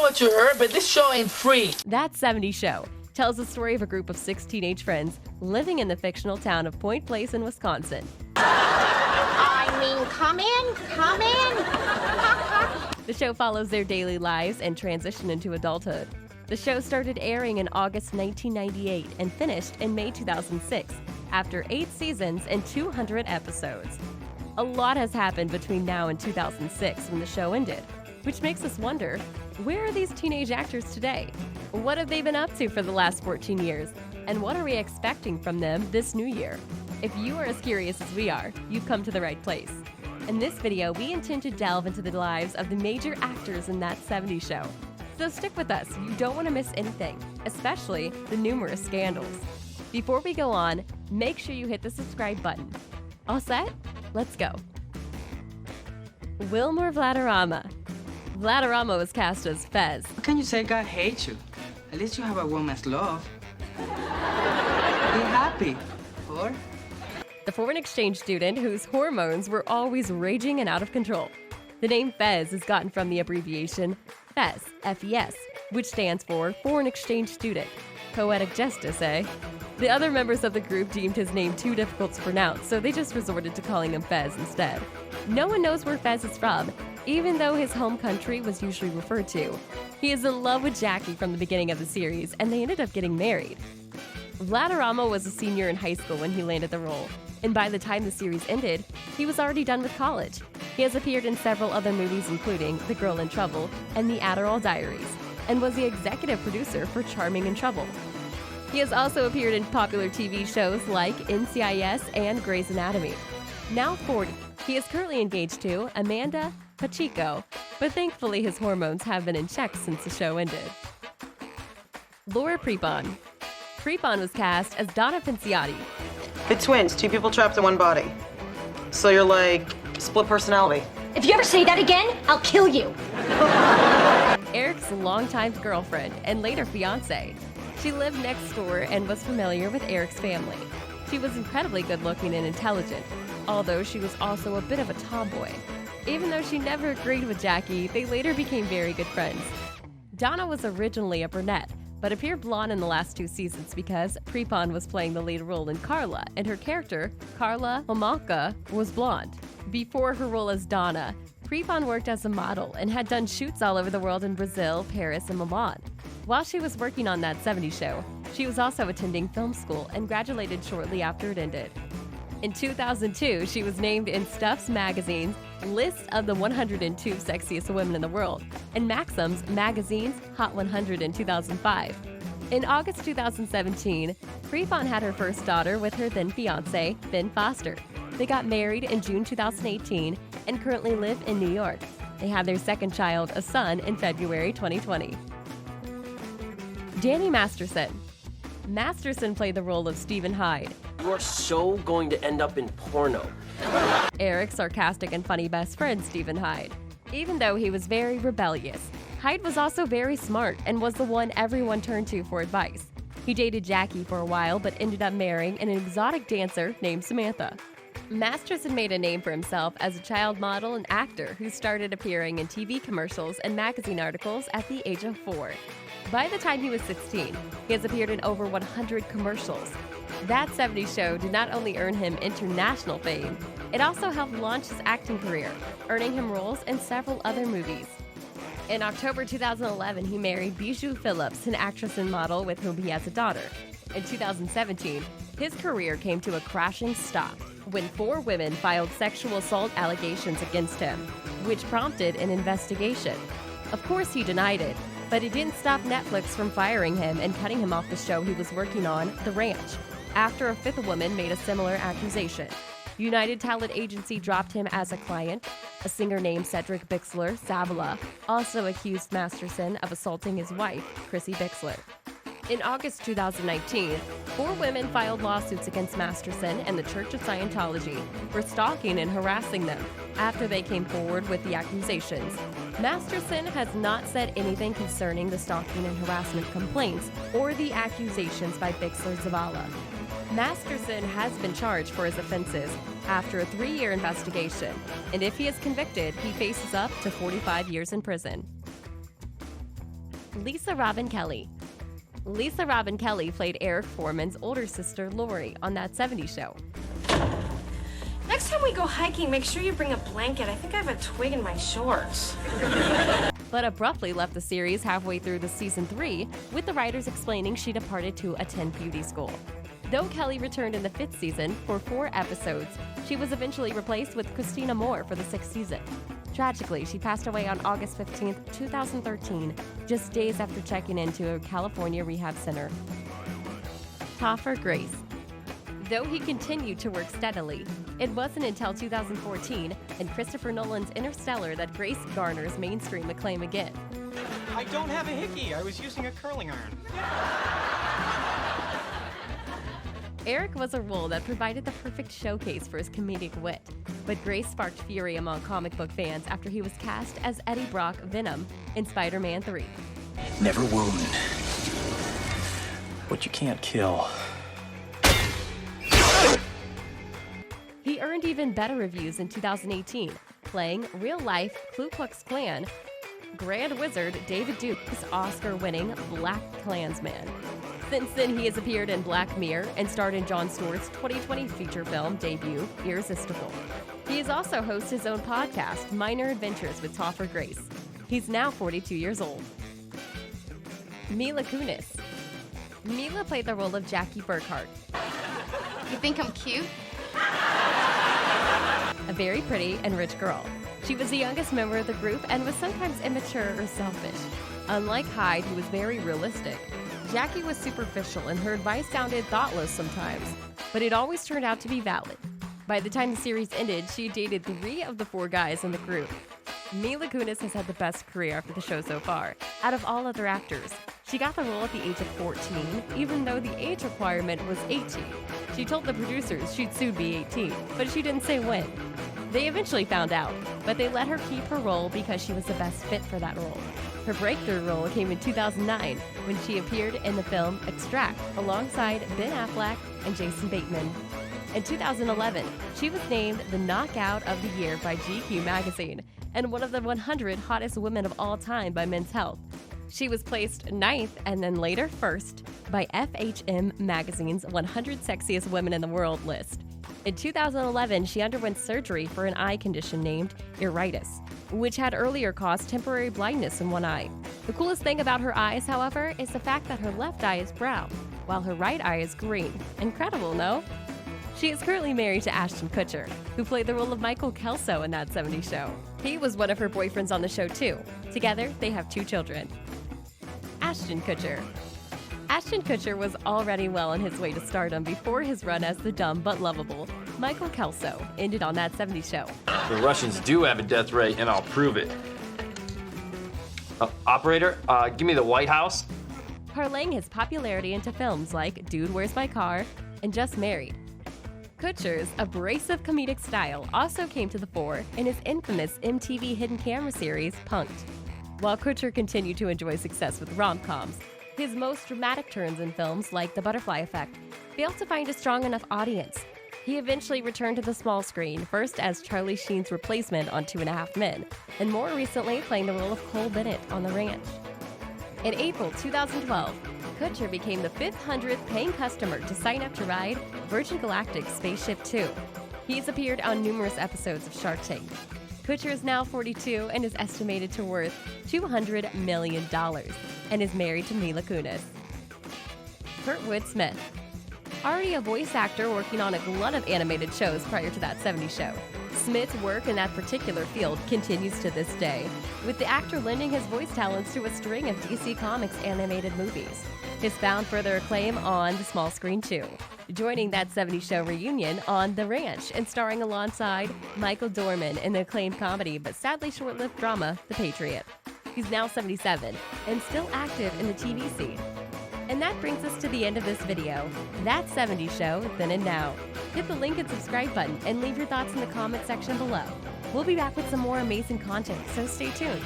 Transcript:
what you heard, but this show ain't free. That 70's Show tells the story of a group of 6 teenage friends living in the fictional town of Point Place in Wisconsin. Come in. The show follows their daily lives and transition into adulthood. The show started airing in August 1998 and finished in May 2006 after 8 seasons and 200 episodes. A lot has happened between now and 2006 when the show ended, which makes us wonder, where are these teenage actors today? What have they been up to for the last 14 years? And what are we expecting from them this new year? If you are as curious as we are, you've come to the right place. In this video, we intend to delve into the lives of the major actors in That 70's Show. So stick with us, you don't want to miss anything, especially the numerous scandals. Before we go on, make sure you hit the subscribe button. All set? Let's go. Wilmer Valderrama. Valderrama was cast as Fez. How can you say God hates you? At least you have a woman's love. Be happy, or? The foreign exchange student whose hormones were always raging and out of control. The name Fez is gotten from the abbreviation FES, F-E-S, which stands for Foreign Exchange Student. Poetic justice, eh? The other members of the group deemed his name too difficult to pronounce, so they just resorted to calling him Fez instead. No one knows where Fez is from, even though his home country was usually referred to. He is in love with Jackie from the beginning of the series, and they ended up getting married. Valderrama was a senior in high school when he landed the role, and by the time the series ended, he was already done with college. He has appeared in several other movies including The Girl in Trouble and The Adderall Diaries, and was the executive producer for Charming in Trouble. He has also appeared in popular TV shows like NCIS and Grey's Anatomy. Now 40, he is currently engaged to Amanda Pacheco, but thankfully his hormones have been in check since the show ended. Laura Prepon. Prepon was cast as Donna Pinciotti. The twins, 2 people trapped in one body. So you're like split personality. If you ever say that again, I'll kill you. Eric's longtime girlfriend and later fiance. She lived next door and was familiar with Eric's family. She was incredibly good-looking and intelligent, although she was also a bit of a tomboy. Even though she never agreed with Jackie, they later became very good friends. Donna was originally a brunette, but appeared blonde in the last 2 seasons because Prepon was playing the lead role in Carla, and her character, Carla Homolka, was blonde. Before her role as Donna, Prepon worked as a model and had done shoots all over the world in Brazil, Paris, and Milan. While she was working on That 70's Show, she was also attending film school and graduated shortly after it ended. In 2002, she was named in Stuff's magazine's list of the 102 sexiest women in the world and Maxim's magazine's Hot 100 in 2005. In August 2017, Prepon had her first daughter with her then fiance, Ben Foster. They got married in June 2018 and currently live in New York. They had their second child, a son, in February 2020. Danny Masterson. Masterson played the role of Stephen Hyde. You are so going to end up in porno. Eric's sarcastic and funny best friend, Stephen Hyde. Even though he was very rebellious, Hyde was also very smart and was the one everyone turned to for advice. He dated Jackie for a while but ended up marrying an exotic dancer named Samantha. Masterson made a name for himself as a child model and actor who started appearing in TV commercials and magazine articles at the age of 4. By the time he was 16, he has appeared in over 100 commercials. That 70's Show did not only earn him international fame, it also helped launch his acting career, earning him roles in several other movies. In October 2011, he married Bijou Phillips, an actress and model with whom he has a daughter. In 2017, his career came to a crashing stop when 4 women filed sexual assault allegations against him, which prompted an investigation. Of course, he denied it, but it didn't stop Netflix from firing him and cutting him off the show he was working on, The Ranch, after a 5th woman made a similar accusation. United Talent Agency dropped him as a client. A singer named Cedric Bixler, Savala, also accused Masterson of assaulting his wife, Chrissy Bixler. In August 2019, 4 women filed lawsuits against Masterson and the Church of Scientology for stalking and harassing them after they came forward with the accusations. Masterson has not said anything concerning the stalking and harassment complaints or the accusations by Bixler Zavala. Masterson has been charged for his offenses after a 3-year investigation, and if he is convicted, he faces up to 45 years in prison. Lisa Robin Kelly. Lisa Robin Kelly played Eric Foreman's older sister, Lori, on That 70's Show. Next time we go hiking, make sure you bring a blanket. I think I have a twig in my shorts. But abruptly left the series halfway through the season 3, with the writers explaining she departed to attend beauty school. Though Kelly returned in the 5th season for 4 episodes, she was eventually replaced with Christina Moore for the 6th season. Tragically, she passed away on August 15, 2013, just days after checking into a California rehab center. Topher Grace. Though he continued to work steadily, it wasn't until 2014 and Christopher Nolan's Interstellar that Grace garners mainstream acclaim again. I don't have a hickey. I was using a curling iron. Eric was a role that provided the perfect showcase for his comedic wit, but Grace sparked fury among comic book fans after he was cast as Eddie Brock Venom in Spider-Man 3. Never wound what you can't kill. He earned even better reviews in 2018, playing real-life Ku Klux Klan Grand Wizard David Duke's Oscar-winning Black Klansman. Since then, he has appeared in Black Mirror and starred in Jon Stewart's 2020 feature film debut, Irresistible. He has also hosted his own podcast, Minor Adventures with Topher Grace. He's now 42 years old. Mila Kunis. Mila played the role of Jackie Burkhart, You think I'm cute? a very pretty and rich girl. She was the youngest member of the group and was sometimes immature or selfish. Unlike Hyde, who was very realistic, Jackie was superficial and her advice sounded thoughtless sometimes, but it always turned out to be valid. By the time the series ended, she dated 3 of the 4 guys in the group. Mila Kunis has had the best career after the show so far, out of all other actors. She got the role at the age of 14, even though the age requirement was 18. She told the producers she'd soon be 18, but she didn't say when. They eventually found out, but they let her keep her role because she was the best fit for that role. Her breakthrough role came in 2009 when she appeared in the film Extract alongside Ben Affleck and Jason Bateman. In 2011, she was named the Knockout of the Year by GQ magazine and one of the 100 hottest women of all time by Men's Health. She was placed 9th and then later 1st by FHM magazine's 100 Sexiest Women in the World list. In 2011, she underwent surgery for an eye condition named iritis, which had earlier caused temporary blindness in one eye. The coolest thing about her eyes, however, is the fact that her left eye is brown, while her right eye is green. Incredible, no? She is currently married to Ashton Kutcher, who played the role of Michael Kelso in That 70's Show. He was one of her boyfriends on the show, too. Together, they have 2 children. Ashton Kutcher. Ashton Kutcher was already well on his way to stardom before his run as the dumb but lovable Michael Kelso ended on That 70's Show. The Russians do have a death ray, and I'll prove it. Operator, give me the White House. Parlaying his popularity into films like Dude, Where's My Car? And Just Married. Kutcher's abrasive comedic style also came to the fore in his infamous MTV hidden camera series, Punk'd. While Kutcher continued to enjoy success with rom-coms, his most dramatic turns in films like The Butterfly Effect failed to find a strong enough audience. He eventually returned to the small screen, first as Charlie Sheen's replacement on 2.5 Men, and more recently playing the role of Cole Bennett on The Ranch. In April 2012, Kutcher became the 500th paying customer to sign up to ride Virgin Galactic's Spaceship Two. He's appeared on numerous episodes of Shark Tank. Kutcher is now 42 and is estimated to worth $200 million and is married to Mila Kunis. Kurtwood Smith. Already a voice actor working on a glut of animated shows prior to That 70's Show, Smith's work in that particular field continues to this day, with the actor lending his voice talents to a string of DC Comics animated movies. He's found further acclaim on the small screen too, joining That 70's Show reunion on The Ranch and starring alongside Michael Dorman in the acclaimed comedy but sadly short-lived drama, The Patriot. He's now 77 and still active in the TV scene. And that brings us to the end of this video. That 70's Show, then and now. Hit the link and subscribe button and leave your thoughts in the comment section below. We'll be back with some more amazing content, so stay tuned.